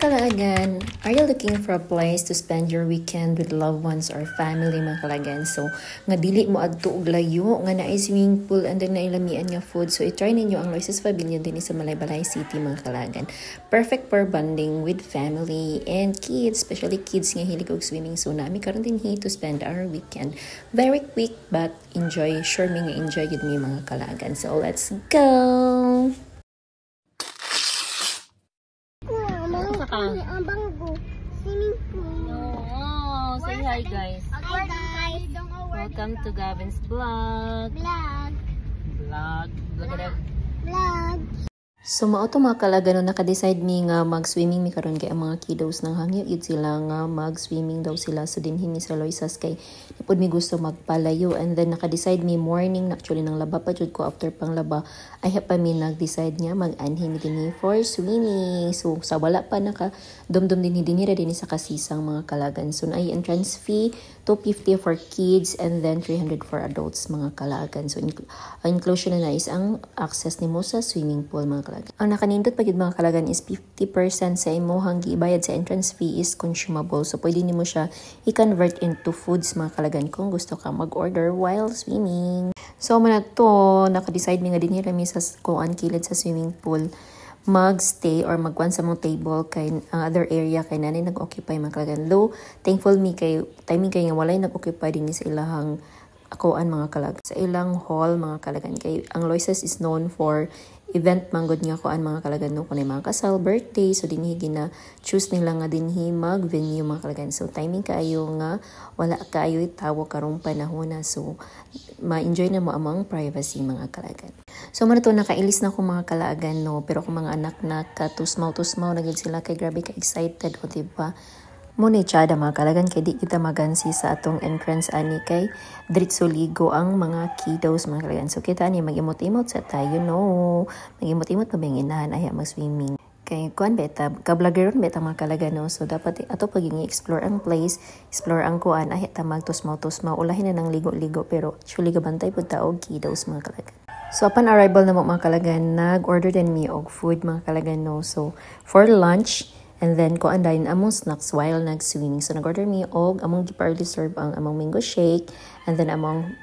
Kalagan, are you looking for a place to spend your weekend with loved ones or family mga kalagan? So, nga dili mo adto og layo, nga naay swimming pool and then nailamian nga food. So, i-try ninyo ang Loisa's Pavilion din sa Malaybalay City mga kalagan. Perfect for bonding with family and kids, especially kids nga hilig og swimming. So, nami karon din here to spend our weekend. Very quick but enjoy, sure mi nga enjoy gid mi mga kalagan. So, let's go! Ang banggo. Swimming pool. Oh, say hi guys. Hi guys. Welcome to Gavin's vlog. Vlog. Vlog. So mao to mga kalagan no naka-decide mi nga mag-swimming mi karon kay ang mga kiddos nang hangyo gid sila nga mag-swimming daw sila so dinhi mi sa Loisa's kay ipod mi gusto magpalayo and then naka-decide mi morning actually nang laba pa jud ko after pang laba ay pa mi nag-decide nga mag-anhi mi dinhi for swimming. So sa wala pa naka dumdum dinhi sa kasisang mga kalagan. So ay entrance fee $250 for kids and then $300 for adults mga kalagan. So ang inclusion na is ang access nimo sa swimming pool mga kalagan. Ang nakanindot pagid mga kalagan is 50% sa imong gibayad sa entrance fee is consumable. So pwede nimo siya i-convert into foods mga kalagan kung gusto ka mag-order while swimming. So man to naka-decide mi nga dinhi rami sa kuan kilid sa swimming pool mag-stay or magkuan sa mong table kay ang other area kay nanay nag-occupy mga kalagan. Low, thankful mi kay timing kay nga walay nag-occupy din sa ilahang akuan mga kalagan. Sa ilang hall mga kalagan kay ang Loisa's is known for event manggod nga kuan mga kalagan no kunay mga kasal, birthday, so dinhi gina choose nila nga dinhi mag venue mga kalagan. So timing kaayo nga wala kaayo tawo karong panahon na so ma-enjoy na mo among privacy mga kalagan. So man to nakailis na ko mga kalagan no pero kung mga anak na katusmaw na gid sila kay grabe ka excited o diba. Muna tsada mga kalagan kay di kita magansi sa atong entrance ani kay diretso ligo ang mga kiddos mga kalagan. So kita ni mag-imot-imot sa tayo no. Mag-imot-imot pa banginahan ay mag-swimming. Kay kuan beta ka-vloggeron beta mga kalagan no. So dapat ato paging explore ang place, explore ang kuan ay ta magtusmaw-tusmaw ulahin na ng ligo-ligo pero actually gabantay pud ta og kiddos mga kalagan. So upon arrival na mga kalagan nag-order din mi og food mga kalagan no. So for lunch and then ko andayin among snacks while nag-swimming. So nag-order mi og among giparly serve ang among mango shake and then among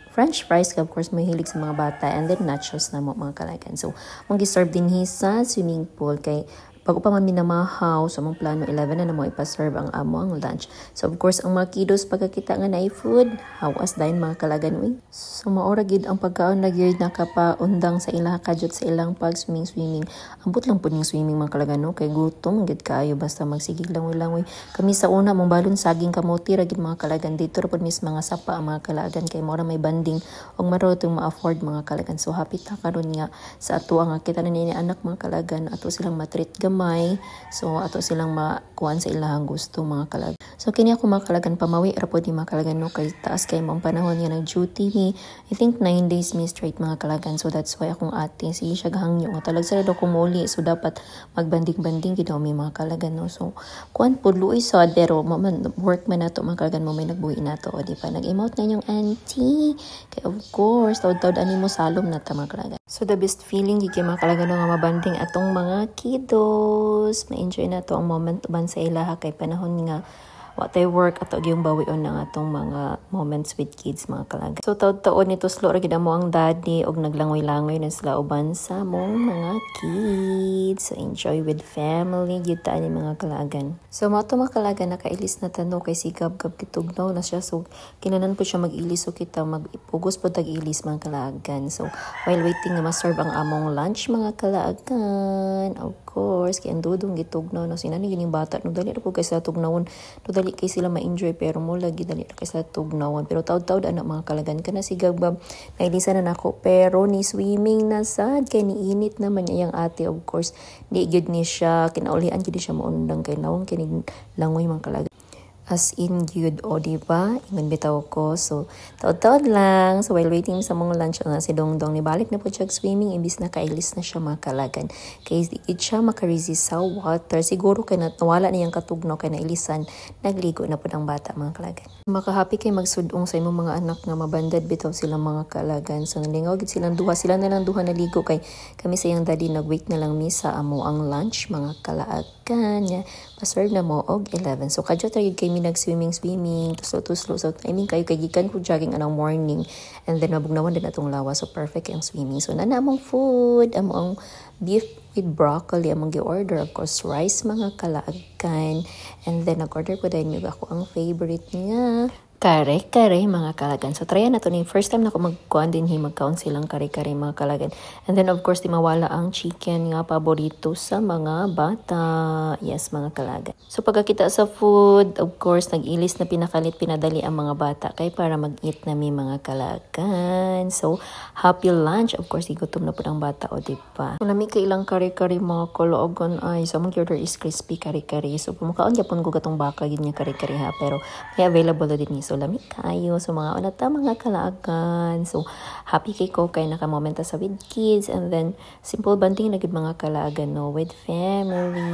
french fries of course mahilig sa mga bata and then nachos na mo mga kalagan. So mong gi-serve din sa swimming pool kay pag upaman minamahaw so among plano 11 na mo ipa-serve ang among lunch. So of course ang mga kiddos pagkakita nga na food hawas dayon mga kalagan uy. So maora gid ang pagkaon na gyud nakapaundang sa ilang kadyot sa ilang pag swimming. Ambot lang pud ning swimming mga kalagan no kay gutom gid kaayo basta magsigig langoy-langoy. Kami sa una mong balon saging kamote ra gid mga kalagan dito ra pud mis mga sapa ang mga kalagan kay maora may banding og maro tong ma-afford mga kalagan. So happy ta karon nga sa ato ang kita na ni anak mga kalagan ato silang matreat may so ato silang makuan sa ilahang gusto mga kalagan. So kini ako mga kalagan pamawi ra pod ni mga kalagan no kay taas kay mong panahon nga nag-duty mi. I think 9 days mi straight mga kalagan. So that's why akong ate si siya gahangyo nga talag sa daw kumuli so dapat magbanding-banding gid mi mga kalagan no. So kuan pod luoy sad pero work man nato mga kalagan mo may nagbuhi nato o di pa nag-emote na yung auntie kay of course tawd-tawd ani mo salom na ta mga kalagan. So the best feeling gid mga kalagan nga mabanding atong mga kiddos. Ma-enjoy na to ang moment uban sa ilaha kay panahon nga what I work ato yung bawion ng atong mga moments with kids mga kalagan. So taon nito slow ra gid mo ang daddy og naglangoy-langoy na sila uban sa mong mga kids. So enjoy with family gyud ta ni mga kalagan. So mo to mga kalagan nakailis na tano kay sigab-gab kitugnaw na siya so kinanan po siya mag-ilis so kita magpugos po tag-ilis mga kalagan. So while waiting nga ma-serve ang among lunch mga kalagan. Of course kay andudong gitugnaw no sinani gining bata no dali ra po kay sa tugnawon no dali kay sila ma-enjoy pero mo lagi dali kay sa tugnawon pero taud-taud anak mga kalagan kana sigab nailisa na nako pero ni swimming na sad kay niinit naman iyang ate of course di gyud ni siya kinaulian gyud siya maundang kay nawong kining langoy mga kalagan. As in good o diba ingon bitaw ko so taud-taud lang so while waiting sa mga lunch na si Dongdong ni balik na po siya swimming imbis na kailis na siya mga kalagan kay di siya makaresist sa water siguro kay nawala niyang katugno kay nailisan nagligo na po ang bata mga kalagan. Makahappy kay magsudong sa imong mga anak nga mabandad bitaw sila mga kalagan so nalingaw gid silang duha na lang duha naligo kay kami sa iyang daddy nag-wait na lang mi sa amo ang lunch mga kalagan. kalaagan nya pa-serve na mo og 11. So kadyo tayo kami nag-swimming tuslo. So I mean kayo kay gikan ko jogging anang morning and then mabugnawan din atong lawa. So perfect ang swimming. So nana among food, among beef with broccoli among gi-order, of course rice mga kalaagan, and then nag-order po din yung ako ang favorite niya kare-kare mga kalagan. So tryan na to ni first time na ako magkuan din magkaon silang kare-kare mga kalagan. And then of course di mawala ang chicken nga paborito sa mga bata. Yes mga kalagan. So pagkakita sa food, of course nag-ilis na pinakalit pinadali ang mga bata kay para mag-eat na mi mga kalagan. So happy lunch. Of course igutom na po ang bata o diba. Nami kay ilang kare-kare mga kalaagan ay sa mga order is crispy kare-kare. So pumukaon gyapon ko gatong baka gid nga kare-kare ha, pero may available din ni. So lami kayo so mga unata mga kalaagan. So happy kay ko kay nakamomenta sa with kids, and then simple banding na gid mga kalaagan no with family.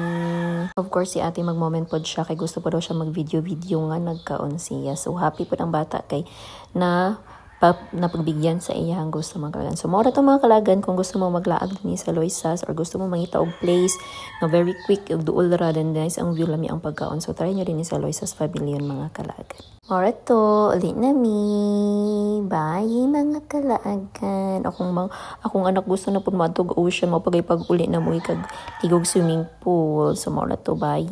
Of course si ate magmoment pod siya kay gusto pa daw siya mag video nga nagkaon siya. So happy pod ang bata kay na pagbigyan sa iyang gusto mga kalagan. So mora to mga kalagan kung gusto mo maglaag din sa Loisas or gusto mo mangita og place na very quick ug duol ra din nice ang view lami ang pagkaon. So try nyo rin sa Loisas Pavilion mga kalagan. Mora to ulit na mi. Bye mga kalaagan. Akong anak gusto na pud matug ocean mo pagay pag uli na mo ikag tigog swimming pool. So mora to bye.